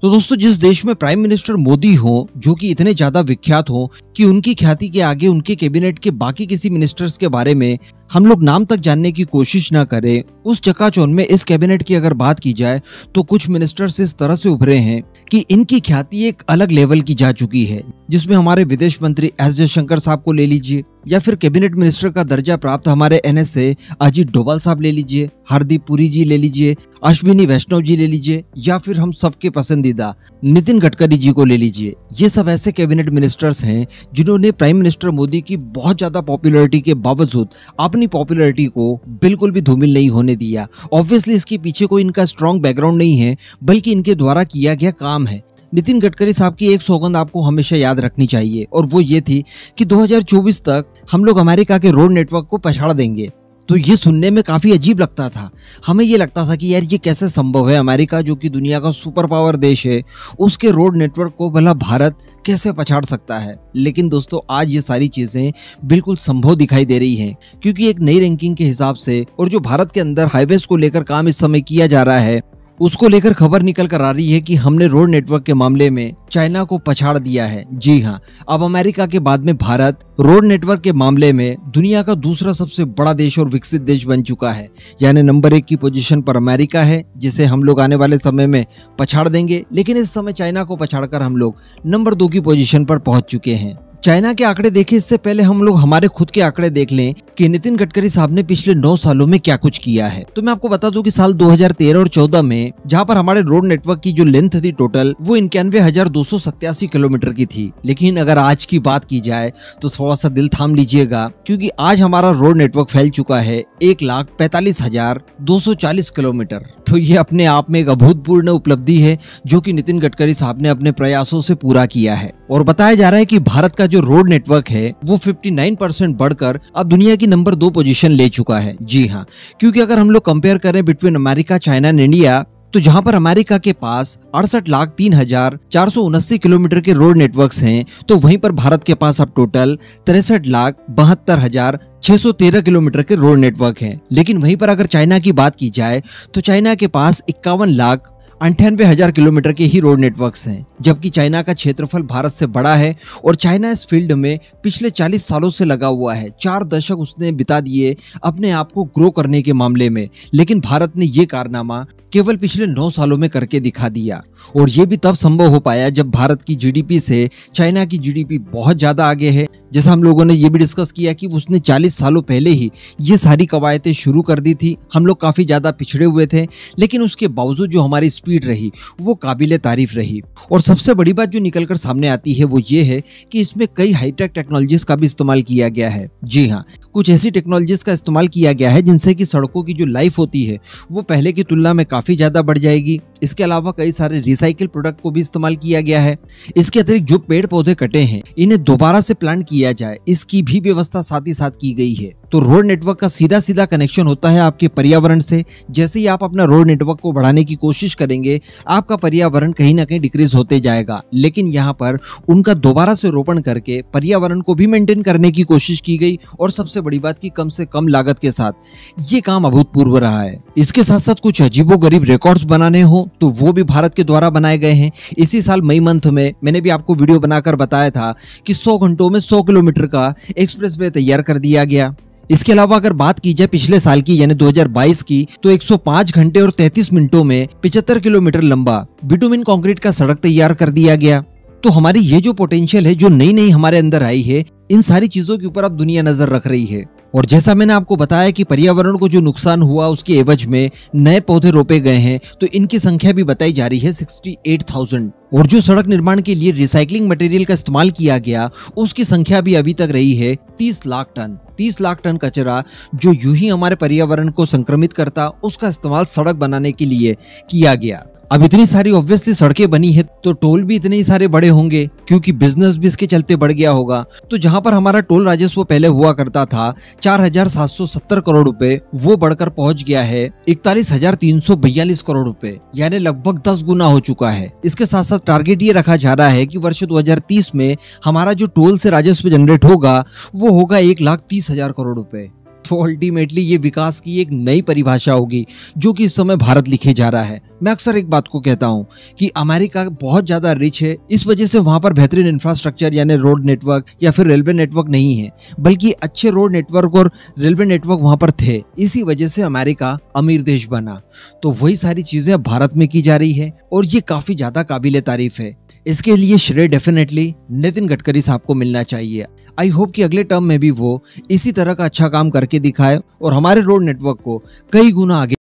तो दोस्तों, जिस देश में प्राइम मिनिस्टर मोदी हो, जो कि इतने ज्यादा विख्यात हो कि उनकी ख्याति के आगे उनके कैबिनेट के बाकी किसी मिनिस्टर्स के बारे में हम लोग नाम तक जानने की कोशिश ना करें, उस चकाचौंध में इस कैबिनेट की अगर बात की जाए तो कुछ मिनिस्टर्स इस तरह से उभरे हैं कि इनकी ख्याति एक अलग लेवल की जा चुकी है, जिसमें हमारे विदेश मंत्री एस जयशंकर साहब को ले लीजिए, या फिर कैबिनेट मिनिस्टर का दर्जा प्राप्त हमारे NSA अजीत डोभाल साहब ले लीजिए, हरदीप पुरी जी ले लीजिए, अश्विनी वैष्णव जी ले लीजिए, या फिर हम सबके पसंदीदा नितिन गडकरी जी को ले लीजिए। ये सब ऐसे कैबिनेट मिनिस्टर्स हैं जिन्होंने प्राइम मिनिस्टर मोदी की बहुत ज्यादा पॉपुलैरिटी के बावजूद अपनी पॉपुलैरिटी को बिल्कुल भी धूमिल नहीं होने दिया। ऑब्वियसली इसके पीछे कोई इनका स्ट्रॉन्ग बैकग्राउंड नहीं है, बल्कि इनके द्वारा किया गया काम है। नितिन गडकरी साहब की एक सौगंध आपको हमेशा याद रखनी चाहिए, और वो ये थी कि 2024 तक हम लोग अमेरिका के रोड नेटवर्क को पछाड़ देंगे। तो ये सुनने में काफी अजीब लगता था। हमें ये लगता था कि यार ये कैसे संभव है, अमेरिका जो कि दुनिया का सुपर पावर देश है, उसके रोड नेटवर्क को भला भारत कैसे पछाड़ सकता है। लेकिन दोस्तों, आज ये सारी चीजें बिल्कुल संभव दिखाई दे रही हैं, क्योंकि एक नई रैंकिंग के हिसाब से और जो भारत के अंदर हाईवेज को लेकर काम इस समय किया जा रहा है, उसको लेकर खबर निकल कर आ रही है कि हमने रोड नेटवर्क के मामले में चाइना को पछाड़ दिया है। जी हाँ, अब अमेरिका के बाद में भारत रोड नेटवर्क के मामले में दुनिया का दूसरा सबसे बड़ा देश और विकसित देश बन चुका है। यानी नंबर 1 की पोजीशन पर अमेरिका है, जिसे हम लोग आने वाले समय में पछाड़ देंगे, लेकिन इस समय चाइना को पछाड़कर हम लोग नंबर 2 की पोजीशन पर पहुंच चुके हैं। चाइना के आंकड़े देखें इससे पहले हम लोग हमारे खुद के आंकड़े देख लें कि नितिन गडकरी साहब ने पिछले 9 सालों में क्या कुछ किया है। तो मैं आपको बता दूं कि साल 2013 और 14 में जहां पर हमारे रोड नेटवर्क की जो लेंथ थी टोटल, वो 91,287 किलोमीटर की थी। लेकिन अगर आज की बात की जाए तो थोड़ा सा दिल थाम लीजिएगा, क्योंकि आज हमारा रोड नेटवर्क फैल चुका है 1,45,240 किलोमीटर। तो ये अपने आप में एक अभूतपूर्व उपलब्धि है जो कि नितिन गडकरी साहब ने अपने प्रयासों से पूरा किया है। और बताया जा रहा है कि भारत का जो रोड नेटवर्क है वो 59% बढ़कर अब दुनिया की नंबर 2 पोजीशन ले चुका है। जी हाँ, क्योंकि अगर हम लोग कंपेयर करें between America, China and India, तो जहां पर अमेरिका के पास 68,03,479 किलोमीटर के रोड नेटवर्क्स हैं, तो वहीं पर भारत के पास अब टोटल 63,72,613 किलोमीटर के रोड नेटवर्क हैं। लेकिन वहीं पर अगर चाइना की बात की जाए तो चाइना के पास 51,98,000 किलोमीटर के ही रोड नेटवर्क्स हैं, जबकि चाइना का क्षेत्रफल भारत से बड़ा है और चाइना इस फील्ड में पिछले 40 सालों से लगा हुआ है। 4 दशक उसने बिता दिए अपने आप को ग्रो करने के मामले में, लेकिन भारत ने ये कारनामा केवल पिछले 9 सालों में करके दिखा दिया। और ये भी तब संभव हो पाया जब भारत की GDP से चाइना की GDP बहुत ज्यादा आगे है। जैसा हम लोगों ने ये भी डिस्कस किया कि उसने 40 सालों पहले ही ये सारी कवायदें शुरू कर दी थी। हम लोग काफी ज्यादा पिछड़े हुए थे, लेकिन उसके बावजूद जो हमारी स्पीड रही वो काबिले तारीफ रही। और सबसे बड़ी बात जो निकलकर सामने आती है वो ये है कि इसमें कई हाईटेक टेक्नोलॉजीज का भी इस्तेमाल किया गया है। जी हाँ, कुछ ऐसी टेक्नोलॉजीज का इस्तेमाल किया गया है जिनसे कि सड़कों की जो लाइफ होती है वो पहले की तुलना में काफी ज्यादा बढ़ जाएगी। इसके अलावा कई सारे रिसाइकिल प्रोडक्ट को भी इस्तेमाल किया गया है। इसके अतिरिक्त जो पेड़ पौधे कटे हैं इन्हें दोबारा से प्लांट किया जाए, इसकी भी व्यवस्था साथ ही साथ की गई है। तो रोड नेटवर्क का सीधा सीधा कनेक्शन होता है आपके पर्यावरण से। जैसे ही आप अपना रोड नेटवर्क को बढ़ाने की कोशिश करेंगे, आपका पर्यावरण कहीं ना कहीं डिक्रीज होते जाएगा। लेकिन यहाँ पर उनका दोबारा से रोपण करके पर्यावरण को भी मेंटेन करने की कोशिश की गई, और सबसे बड़ी बात की कम से कम लागत के साथ ये काम अभूतपूर्व रहा है। इसके साथ साथ कुछ अजीबोगरीब रिकॉर्ड्स बनाने हो तो वो भी भारत के द्वारा बनाए गए हैं। इसी साल मई मंथ में मैंने भी आपको वीडियो बनाकर बताया था कि 100 घंटों में 100 किलोमीटर का एक्सप्रेसवे तैयार कर दिया गया। इसके अलावा अगर बात की जाए पिछले साल की यानी 2022 की, तो 105 घंटे और 33 मिनटों में 75 किलोमीटर लंबा बिटुमिन कंक्रीट का सड़क तैयार कर दिया गया। तो हमारी ये जो पोटेंशियल है, जो नई नई हमारे अंदर आई है, इन सारी चीजों के ऊपर अब दुनिया नजर रख रही है। और जैसा मैंने आपको बताया कि पर्यावरण को जो नुकसान हुआ उसके एवज में नए पौधे रोपे गए हैं, तो इनकी संख्या भी बताई जा रही है 68,000। और जो सड़क निर्माण के लिए रिसाइकलिंग मटेरियल का इस्तेमाल किया गया उसकी संख्या भी अभी तक रही है 30 लाख टन। 30 लाख टन कचरा जो यूं ही हमारे पर्यावरण को संक्रमित करता, उसका इस्तेमाल सड़क बनाने के लिए किया गया। अब इतनी सारी ऑब्वियसली सड़कें बनी है तो टोल भी इतने ही सारे बड़े होंगे, क्योंकि बिजनेस भी इसके चलते बढ़ गया होगा। तो जहां पर हमारा टोल राजस्व पहले हुआ करता था 4,770 करोड़ रुपए, वो बढ़कर पहुंच गया है 41,342 करोड़ रुपए, यानी लगभग 10 गुना हो चुका है। इसके साथ साथ टारगेट ये रखा जा रहा है कि वर्ष 2030 में हमारा जो टोल से राजस्व जनरेट होगा वो होगा 1,30,000 करोड़ रुपए। तो अल्टीमेटली ये विकास की एक नई परिभाषा होगी जो कि इस समय भारत लिखे जा रहा है। मैं अक्सर एक बात को कहता हूँ कि अमेरिका बहुत ज्यादा रिच है, इस वजह से वहां पर बेहतरीन इंफ्रास्ट्रक्चर यानी रोड नेटवर्क या फिर रेलवे नेटवर्क नहीं है, बल्कि अच्छे रोड नेटवर्क और रेलवे नेटवर्क वहां पर थे। इसी वजह से अमेरिका अमीर देश बना। तो वही सारी चीजें अब भारत में की जा रही है और ये काफी ज्यादा काबिले तारीफ है। इसके लिए श्रेय डेफिनेटली नितिन गडकरी साहब को मिलना चाहिए। आई होप कि अगले टर्म में भी वो इसी तरह का अच्छा काम करके दिखाए और हमारे रोड नेटवर्क को कई गुना आगे